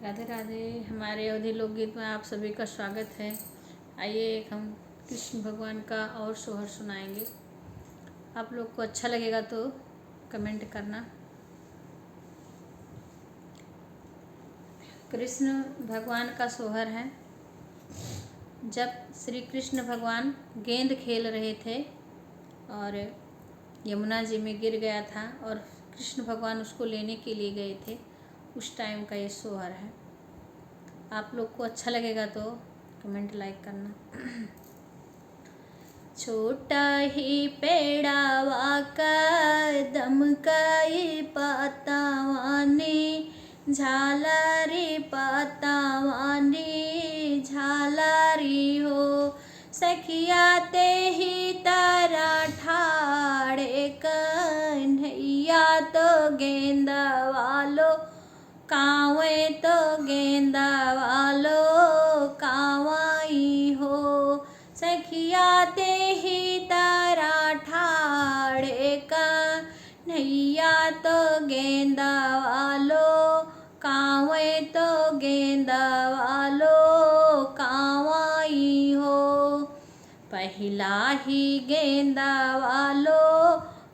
राधे राधे। हमारे अवधि लोकगीत में आप सभी का स्वागत है। आइए एक हम कृष्ण भगवान का और सोहर सुनाएंगे। आप लोग को अच्छा लगेगा तो कमेंट करना। कृष्ण भगवान का सोहर है। जब श्री कृष्ण भगवान गेंद खेल रहे थे और यमुना जी में गिर गया था और कृष्ण भगवान उसको लेने के लिए गए थे, उस टाइम का ये सोहर है। आप लोग को अच्छा लगेगा तो कमेंट लाइक करना। छोटा ही पेड़ावा का दमकाई पातावानी, झालारी पातावानी झालारी हो। सखिया ते ही तारा ठाड़े कन्हैया तो गेंदा वालो कावे तो गेंदा वालो कावाई हो। सखिया ते ही तारा ठाड़े कन्हैया तो गेंदा वालो कावे तो गेंदा वालो कावाई हो। पहला ही गेंदा वालो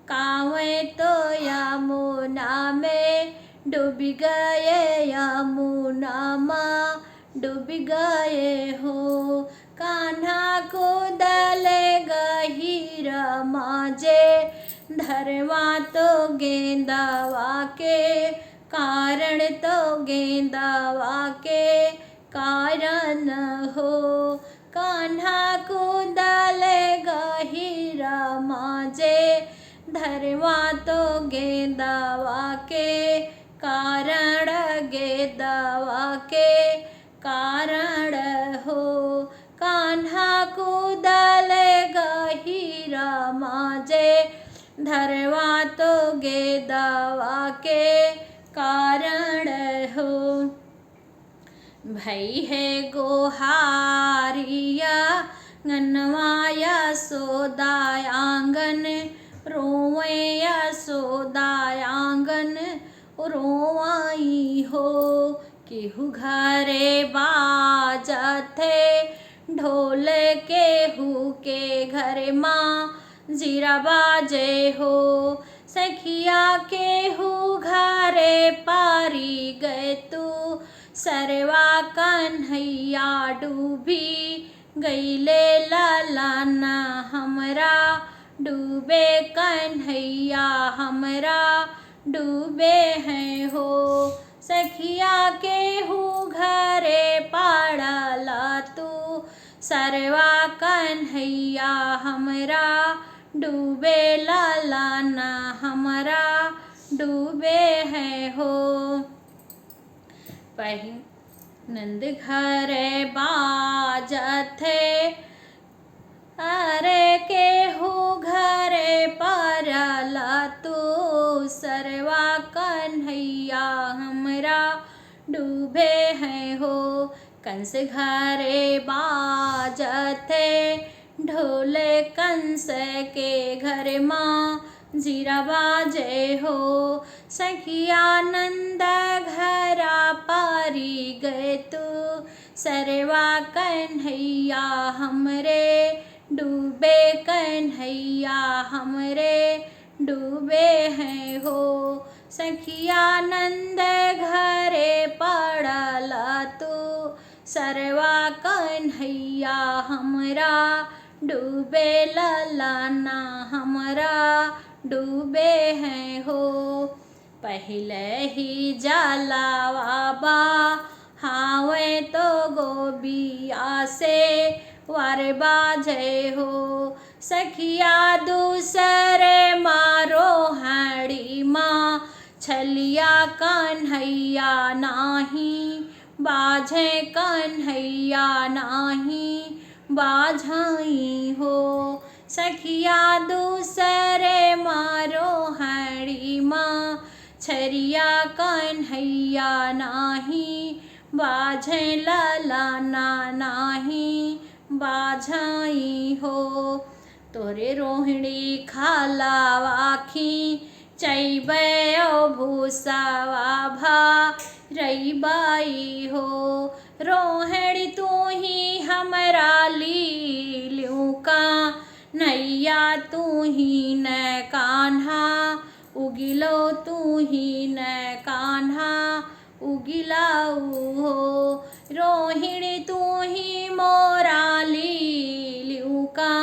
कावे तो यमुना में डूब गए, यमुना माँ डूब गए हो। कान्हा को दले गहीरा माजे, धरवा तो गेंदावा के कारण तो गेंदावा के कारण हो। कान्हा को दले गहीरा माजे, धरवा तो गेंदावा के कारण गेंदावा के कारण हो। कान्हा को दले गहीरा माजे, धरवा तो गेंदावा के कारण हो। भई है गोहारिया गनवाया सोदा आंगन, रोवे यशोदा आंगन रोवाई हो। केहू घरे बाजथे ढोल, केहू के घर माँ जीरा बाजे हो। सखिया केहू घरे पारी गए तू, सरवा कन्हैया डूबी गईले लालाना हमरा डूबे कन्हैया हमरा डूबे हैं हो। सखिया केहू घरे पाड़ला तू, सरवा कन्हैया हमरा डूबे लालाना हमरा डूबे हैं हो। नंद घरे बाजथे अरे केहू घरे पारला तू, सरवा कन्हैया हमरा डूबे हैं हो। कंस घरे बाजथे ढोल, कंस के घर माँ जीरा बाजे हो। सखिया नंद घरा पारी गए तू, सरवा कन्हैया हमरे डूबे कन्हैया हमरे डूबे हैं हो। सखिया नंद घरे पड़ला तू, सरवा कन्हैया हमरा डूबे ललाना हमरा डूबे हैं हो। पहले ही जलावा बा हावे तो गोबिया से वार बाजे हो। सखिया दूसरे मारो हड़ी माँ छलिया कन्हैया नाही बाझे कन्हैया नाही बाझाई हो। सखिया दूसरे मारो हड़ी माँ छरिया कन्हैया नाही बाझे ललाना नाही बाझाई हो। तोरे रोहिणी खालावा खी चैबे भूसावा रई बाई हो। रोहिणी तू ही हमरा लीलियों का नैया तू ही न कान्हा उगिलो तू ही न कान्हा उगिलाऊ हो। रोहिणी तू ही मोरा लीलियों का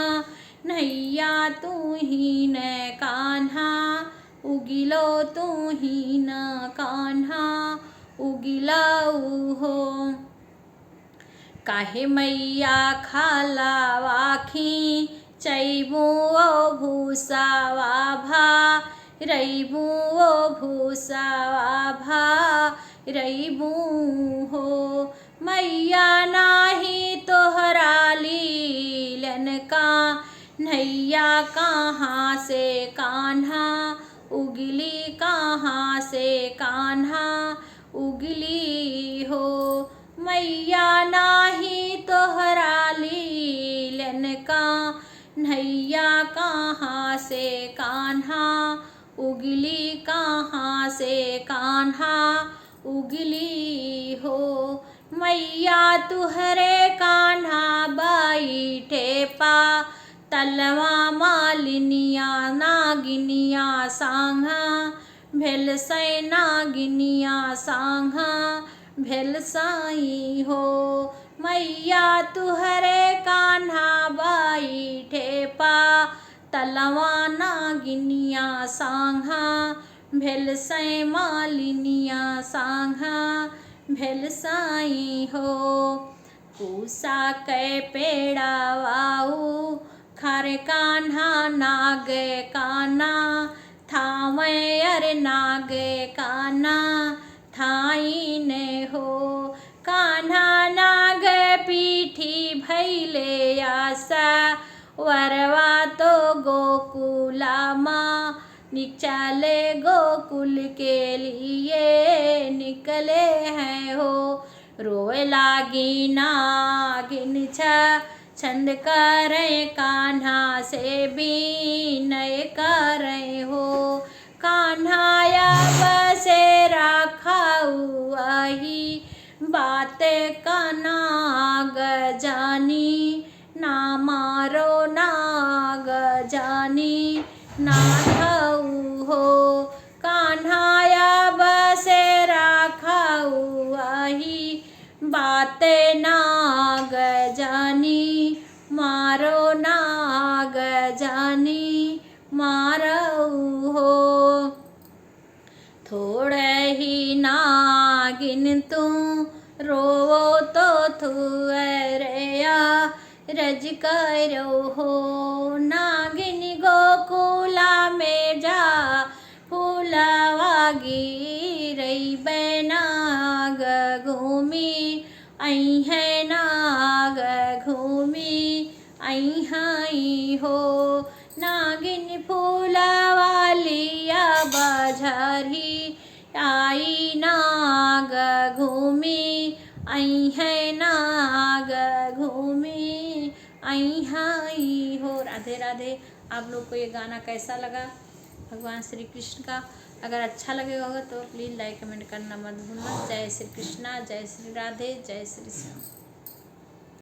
नैया तू ही न कान्हा उगिलो तू ही न कान्हा उगिलाऊ हो। काहे मैया खाला वाखी चैबू ओ भूसावा भा रईबू ओ भूसावा भा रईबू हो। मैया नाही तोहरा लीलन का नैया कहाँ से कान्हा उगली कहाँ से कान्हा उगली हो। मैया नाही तोहरा लीलन का नैया कहाँ से कान्हा उगली कहाँ से कान्हा उगली हो। मैया तुहरे कान्हा बैठे पा तलवा मालिनिया नागिनिया सांघा भेल सै नागिनिया सांघा भेल साई हो। मैया तुहरे कान्हा बैठे पा तलवा नागिनिया सांघा भेल सै मालिनिया सांघा भेल साई हो। पूसा कै पेड़ा वाऊ खारे कान्हा नाग काना थावे अरे नाग काना थाई ने हो। कान्हा नाग पीठी भैले आसा वरवा तो गोकुला माँ निचले गोकुल के लिए निकले हैं हो। रोए लागी नागिन छंद करे कान्हा से विनय करे हो। कान्हाया बसे राखाऊ वही बात का नाग जानी ना मारो नाग जानी ना खाऊ हो। कान्हाया बसे राखाऊ वही बात नाग जानी मारो नाग जानी मारऊ हो। थोड़े ही नागिन तू रोवो तो थुअरया रज करो हो। नागिन गोकुला में जा फूलवा गिरई नाग घूमी आई है नाग घूमी आई हाई हो। नागिन फूलवा लिया बाझारी आई नाग घूमी आई है नाग घूमी आई हाई हो। राधे राधे। आप लोग को ये गाना कैसा लगा भगवान श्री कृष्ण का? अगर अच्छा लगेगा होगा तो प्लीज़ लाइक कमेंट करना मत भूलना। जय श्री कृष्णा, जय श्री राधे, जय श्री श्याम।